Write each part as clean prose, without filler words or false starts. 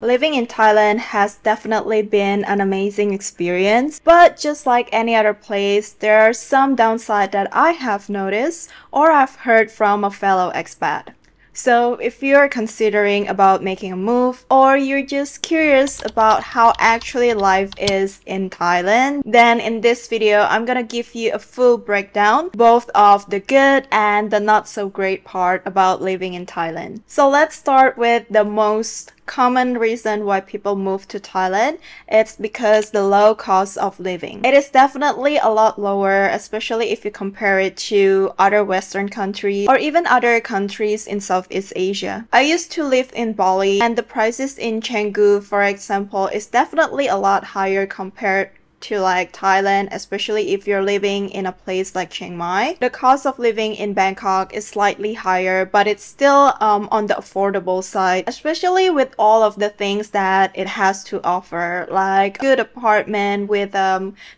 Living in Thailand has definitely been an amazing experience, but just like any other place, there are some downsides that I have noticed or I've heard from a fellow expat. So if you're considering about making a move or you're just curious about how actually life is in Thailand, then in this video, I'm gonna give you a full breakdown, both of the good and the not so great part about living in Thailand. So let's start with the most common reason why people move to Thailand. It's because the low cost of living. It is definitely a lot lower, especially if you compare it to other Western countries or even other countries in Southeast Asia. I used to live in Bali, and the prices in Canggu, for example, is definitely a lot higher compared to like Thailand, especially if you're living in a place like Chiang Mai. The cost of living in Bangkok is slightly higher, but it's still on the affordable side, especially with all of the things that it has to offer, like good apartment with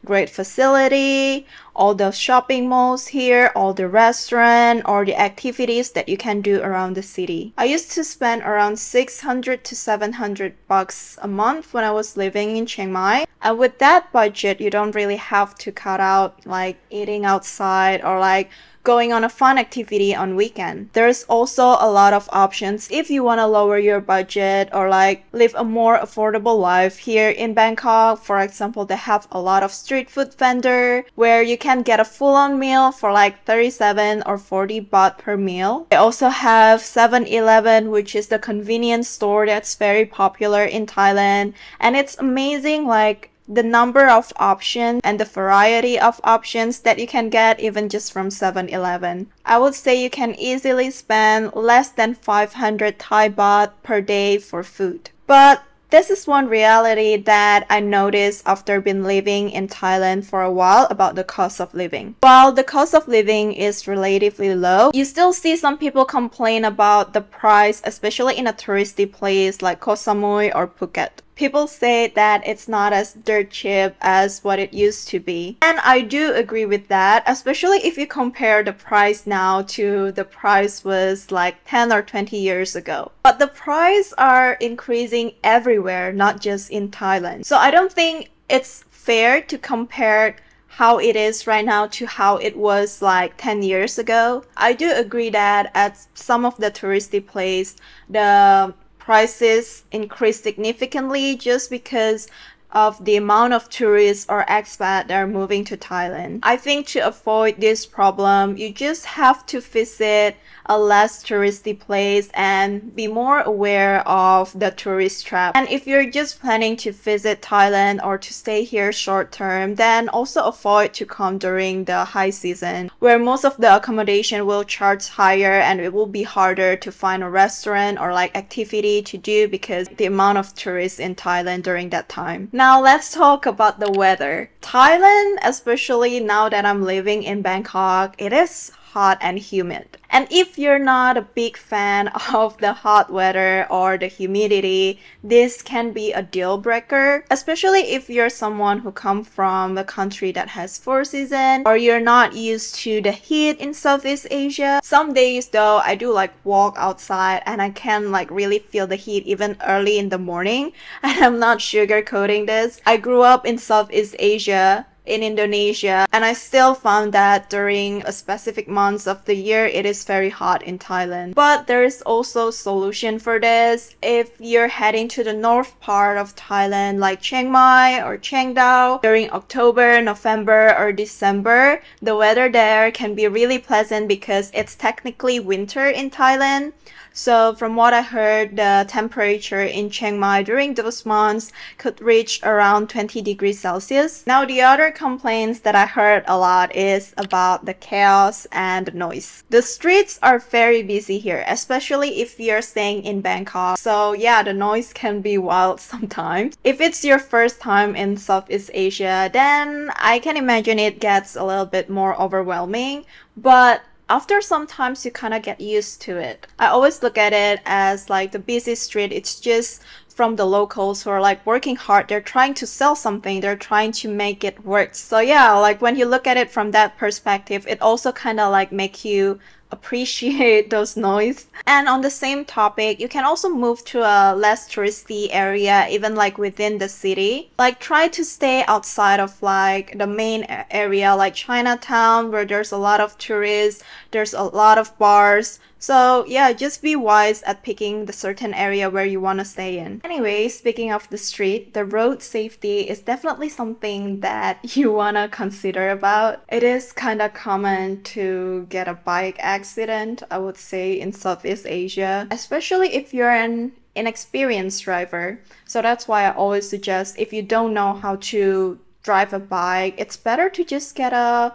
great facility, all the shopping malls here, all the restaurant or the activities that you can do around the city. I used to spend around 600 to 700 bucks a month when I was living in Chiang Mai. And with that budget, you don't really have to cut out like eating outside or like going on a fun activity on weekend. There's also a lot of options if you want to lower your budget or like live a more affordable life. Here in Bangkok, for example, they have a lot of street food vendor where you can get a full-on meal for like 37 or 40 baht per meal. They also have 7-Eleven, which is the convenience store that's very popular in Thailand, and it's amazing like the number of options and the variety of options that you can get even just from 7-Eleven. I would say you can easily spend less than 500 Thai baht per day for food. But this is one reality that I noticed after been living in Thailand for a while about the cost of living. While the cost of living is relatively low, you still see some people complain about the price, especially in a touristy place like Koh Samui or Phuket. People say that it's not as dirt cheap as what it used to be. And I do agree with that, especially if you compare the price now to the price was like 10 or 20 years ago. But the price are increasing everywhere, not just in Thailand. So I don't think it's fair to compare how it is right now to how it was like 10 years ago. I do agree that at some of the touristy places, the prices increase significantly just because of the amount of tourists or expats that are moving to Thailand. I think to avoid this problem, you just have to visit a less touristy place and be more aware of the tourist trap. And if you're just planning to visit Thailand or to stay here short term, then also avoid to come during the high season where most of the accommodation will charge higher and it will be harder to find a restaurant or like activity to do because the amount of tourists in Thailand during that time. Now let's talk about the weather. Thailand, especially now that I'm living in Bangkok, it is hot and humid. And if you're not a big fan of the hot weather or the humidity, this can be a deal breaker, especially if you're someone who comes from a country that has 4 seasons or you're not used to the heat in Southeast Asia. Some days though, I do like walk outside and I can like really feel the heat even early in the morning. And I'm not sugarcoating this. I grew up in Southeast Asia, in Indonesia, and I still found that during a specific months of the year it is very hot in Thailand. But there is also a solution for this. If you're heading to the north part of Thailand like Chiang Mai or Chiang Dao during October, November or December, the weather there can be really pleasant because it's technically winter in Thailand. So from what I heard, the temperature in Chiang Mai during those months could reach around 20 degrees Celsius. Now the other complaints that I heard a lot is about the chaos and noise. The streets are very busy here, especially if you're staying in Bangkok. So yeah, the noise can be wild sometimes. If it's your first time in Southeast Asia, then I can imagine it gets a little bit more overwhelming. But after some times you kind of get used to it. I always look at it as like the busy street, it's just from the locals who are like working hard. They're trying to sell something. They're trying to make it work. So yeah, like when you look at it from that perspective, it also kind of like make you appreciate those noise. And on the same topic, you can also move to a less touristy area, even like within the city. Like try to stay outside of like the main area like Chinatown, where there's a lot of tourists, there's a lot of bars. So yeah, just be wise at picking the certain area where you want to stay in. Anyway, speaking of the street, the road safety is definitely something that you want to consider about. It is kind of common to get a bike accident, I would say, in Southeast Asia, especially if you're an inexperienced driver. So that's why I always suggest, if you don't know how to drive a bike, it's better to just get a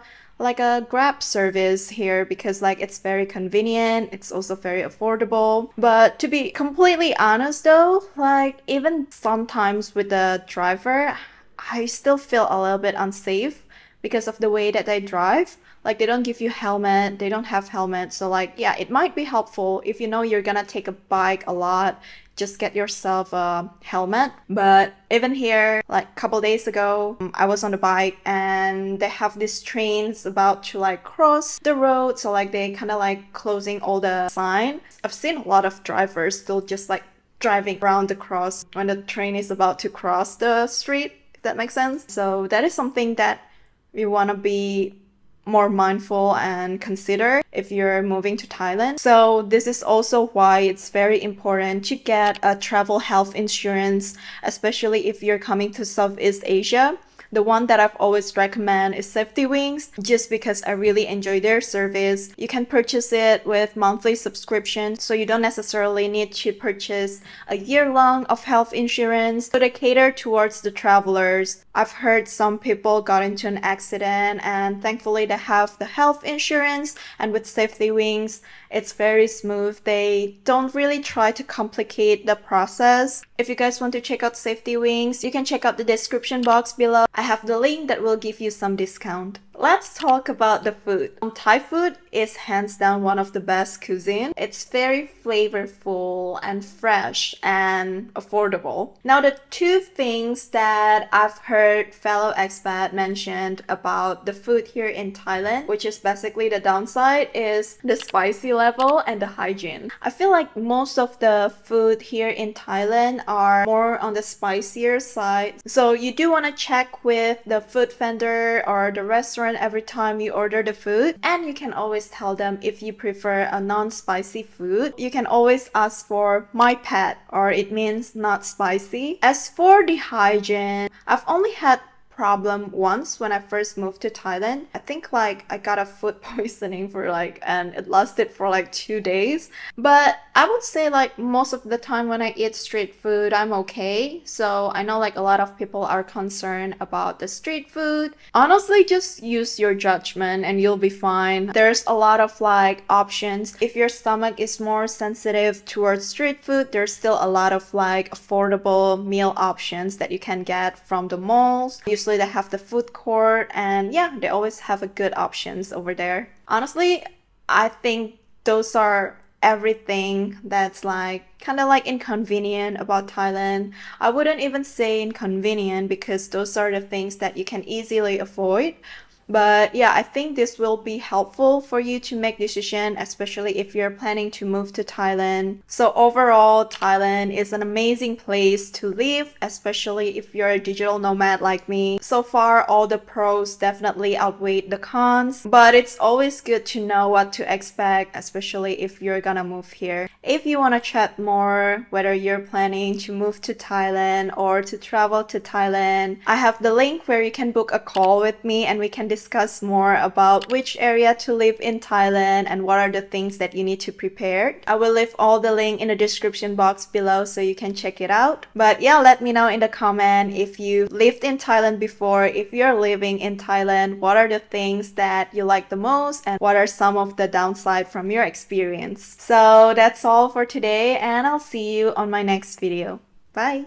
Grab service here, because like it's very convenient, it's also very affordable. But to be completely honest though, like even sometimes with the driver, I still feel a little bit unsafe because of the way that they drive. Like they don't give you helmet, they don't have helmet. So like, yeah, it might be helpful if you know you're gonna take a bike a lot, just get yourself a helmet. But even here, like a couple days ago, I was on the bike and they have these trains about to like cross the road. So like they kind of like closing all the sign. I've seen a lot of drivers still just like driving around the cross when the train is about to cross the street, if that makes sense. So that is something that we want to be more mindful and consider if you're moving to Thailand. So this is also why it's very important to get a travel health insurance, especially if you're coming to Southeast Asia. The one that I've always recommend is Safety Wings, just because I really enjoy their service. You can purchase it with monthly subscription, so you don't necessarily need to purchase a year long of health insurance. So they cater towards the travelers. I've heard some people got into an accident and thankfully they have the health insurance, and with Safety Wings, it's very smooth. They don't really try to complicate the process. If you guys want to check out Safety Wings, you can check out the description box below. I have the link that will give you some discount. Let's talk about the food. Thai food is hands down one of the best cuisine. It's very flavorful and fresh and affordable. Now, the two things that I've heard fellow expat mentioned about the food here in Thailand, which is basically the downside, is the spicy level and the hygiene. I feel like most of the food here in Thailand are more on the spicier side. So you do want to check with the food vendor or the restaurant every time you order the food, and you can always tell them if you prefer a non-spicy food. You can always ask for my pet, or it means not spicy. As for the hygiene, I've only had problem once when I first moved to Thailand. I think like I got a food poisoning for like, and it lasted for like 2 days. But I would say like most of the time when I eat street food, I'm okay. So I know like a lot of people are concerned about the street food. Honestly, just use your judgment and you'll be fine. There's a lot of like options. If your stomach is more sensitive towards street food, there's still a lot of like affordable meal options that you can get from the malls. Usually they have the food court, and yeah, they always have a good options over there. Honestly, I think those are everything that's like kind of like inconvenient about Thailand. I wouldn't even say inconvenient, because those are the things that you can easily avoid. But yeah, I think this will be helpful for you to make decision, especially if you're planning to move to Thailand. So overall, Thailand is an amazing place to live, especially if you're a digital nomad like me. So far, all the pros definitely outweigh the cons, but it's always good to know what to expect, especially if you're gonna move here. If you want to chat more, whether you're planning to move to Thailand or to travel to Thailand, I have the link where you can book a call with me and we can discuss more about which area to live in Thailand and what are the things that you need to prepare. I will leave all the link in the description box below so you can check it out. But yeah, let me know in the comment if you lived in Thailand before, if you're living in Thailand, what are the things that you like the most and what are some of the downside from your experience. So that's all for today, and I'll see you on my next video. Bye!